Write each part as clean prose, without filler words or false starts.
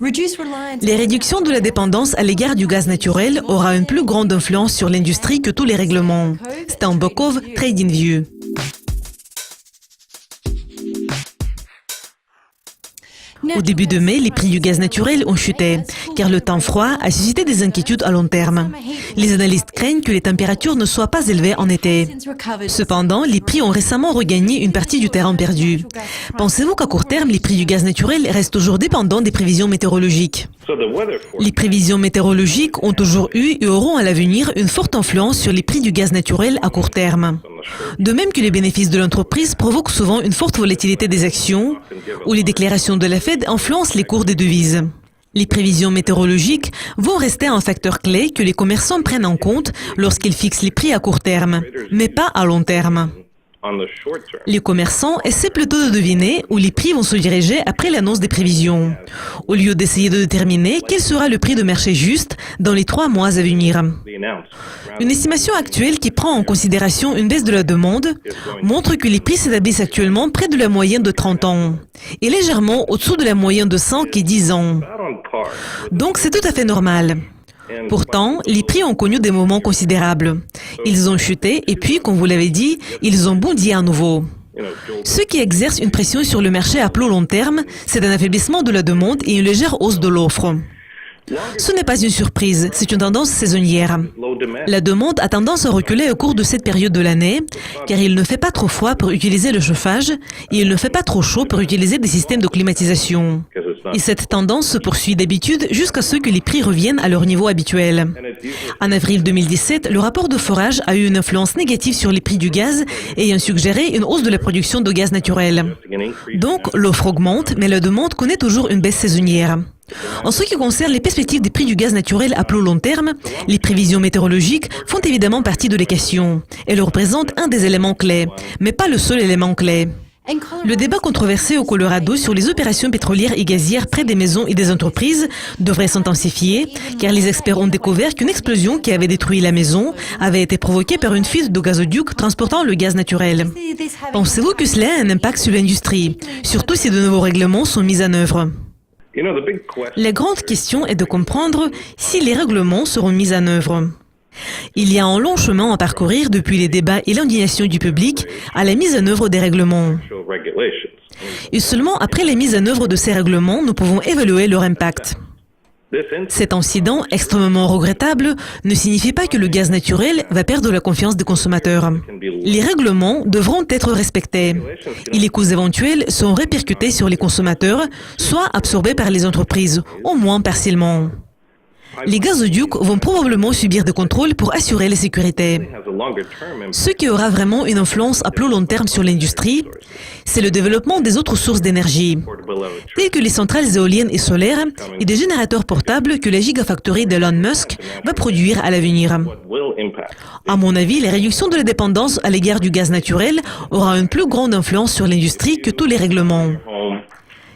Les réductions de la dépendance à l'égard du gaz naturel aura une plus grande influence sur l'industrie que tous les règlements. Stan Bokov, TradingView. Au début de mai, les prix du gaz naturel ont chuté, car le temps froid a suscité des inquiétudes à long terme. Les analystes craignent que les températures ne soient pas élevées en été. Cependant, les prix ont récemment regagné une partie du terrain perdu. Pensez-vous qu'à court terme, les prix du gaz naturel restent toujours dépendants des prévisions météorologiques? Les prévisions météorologiques ont toujours eu et auront à l'avenir une forte influence sur les prix du gaz naturel à court terme. De même que les bénéfices de l'entreprise provoquent souvent une forte volatilité des actions, ou les déclarations de la Fed influencent les cours des devises. Les prévisions météorologiques vont rester un facteur clé que les commerçants prennent en compte lorsqu'ils fixent les prix à court terme, mais pas à long terme. Les commerçants essaient plutôt de deviner où les prix vont se diriger après l'annonce des prévisions, au lieu d'essayer de déterminer quel sera le prix de marché juste dans les 3 mois à venir. Une estimation actuelle qui prend en considération une baisse de la demande montre que les prix s'établissent actuellement près de la moyenne de 30 ans et légèrement au-dessous de la moyenne de 5 et 10 ans. Donc c'est tout à fait normal. Pourtant, les prix ont connu des moments considérables. Ils ont chuté et puis, comme vous l'avez dit, ils ont bondi à nouveau. Ce qui exerce une pression sur le marché à plus long terme, c'est un affaiblissement de la demande et une légère hausse de l'offre. Ce n'est pas une surprise, c'est une tendance saisonnière. La demande a tendance à reculer au cours de cette période de l'année, car il ne fait pas trop froid pour utiliser le chauffage et il ne fait pas trop chaud pour utiliser des systèmes de climatisation. Et cette tendance se poursuit d'habitude jusqu'à ce que les prix reviennent à leur niveau habituel. En avril 2017, le rapport de forage a eu une influence négative sur les prix du gaz ayant suggéré une hausse de la production de gaz naturel. Donc, l'offre augmente, mais la demande connaît toujours une baisse saisonnière. En ce qui concerne les perspectives des prix du gaz naturel à plus long terme, les prévisions météorologiques font évidemment partie de l'équation. Elles représentent un des éléments clés, mais pas le seul élément clé. Le débat controversé au Colorado sur les opérations pétrolières et gazières près des maisons et des entreprises devrait s'intensifier, car les experts ont découvert qu'une explosion qui avait détruit la maison avait été provoquée par une fuite de gazoduc transportant le gaz naturel. Pensez-vous que cela a un impact sur l'industrie, surtout si de nouveaux règlements sont mis en œuvre? La grande question est de comprendre si les règlements seront mis en œuvre. Il y a un long chemin à parcourir depuis les débats et l'indignation du public à la mise en œuvre des règlements. Et seulement après la mise en œuvre de ces règlements, nous pouvons évaluer leur impact. Cet incident extrêmement regrettable ne signifie pas que le gaz naturel va perdre la confiance des consommateurs. Les règlements devront être respectés et les coûts éventuels seront répercutés sur les consommateurs, soit absorbés par les entreprises, au moins partiellement. Les gazoducs vont probablement subir des contrôles pour assurer la sécurité. Ce qui aura vraiment une influence à plus long terme sur l'industrie, c'est le développement des autres sources d'énergie, telles que les centrales éoliennes et solaires et des générateurs portables que la Gigafactory d'Elon Musk va produire à l'avenir. À mon avis, la réduction de la dépendance à l'égard du gaz naturel aura une plus grande influence sur l'industrie que tous les règlements.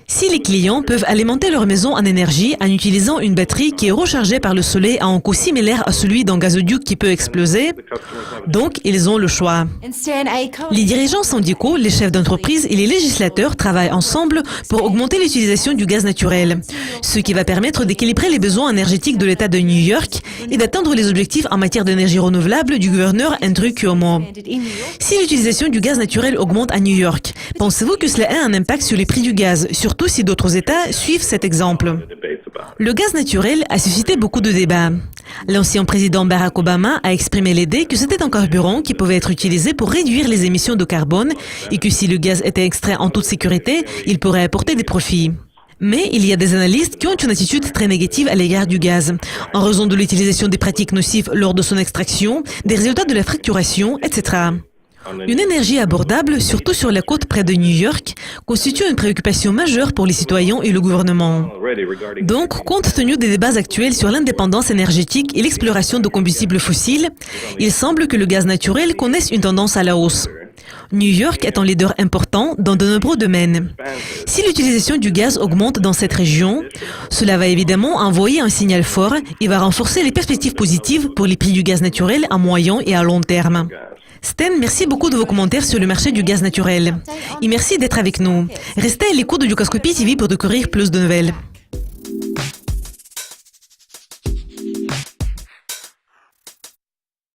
Si les clients peuvent alimenter leur maison en énergie en utilisant une batterie qui est rechargée par le soleil à un coût similaire à celui d'un gazoduc qui peut exploser, donc ils ont le choix. Les dirigeants syndicaux, les chefs d'entreprise et les législateurs travaillent ensemble pour augmenter l'utilisation du gaz naturel, ce qui va permettre d'équilibrer les besoins énergétiques de l'État de New York et d'atteindre les objectifs en matière d'énergie renouvelable du gouverneur Andrew Cuomo. Si l'utilisation du gaz naturel augmente à New York, pensez-vous que cela a un impact sur les prix du gaz, surtout si d'autres États suivent cet exemple? Le gaz naturel a suscité beaucoup de débats. L'ancien président Barack Obama a exprimé l'idée que c'était un carburant qui pouvait être utilisé pour réduire les émissions de carbone et que si le gaz était extrait en toute sécurité, il pourrait apporter des profits. Mais il y a des analystes qui ont une attitude très négative à l'égard du gaz, en raison de l'utilisation des pratiques nocives lors de son extraction, des résultats de la fracturation, etc. Une énergie abordable, surtout sur la côte près de New York, constitue une préoccupation majeure pour les citoyens et le gouvernement. Donc, compte tenu des débats actuels sur l'indépendance énergétique et l'exploration de combustibles fossiles, il semble que le gaz naturel connaisse une tendance à la hausse. New York est un leader important dans de nombreux domaines. Si l'utilisation du gaz augmente dans cette région, cela va évidemment envoyer un signal fort et va renforcer les perspectives positives pour les prix du gaz naturel à moyen et à long terme. Stan, merci beaucoup de vos commentaires sur le marché du gaz naturel. Et merci d'être avec nous. Restez à l'écoute de Dukascopy TV pour découvrir plus de nouvelles.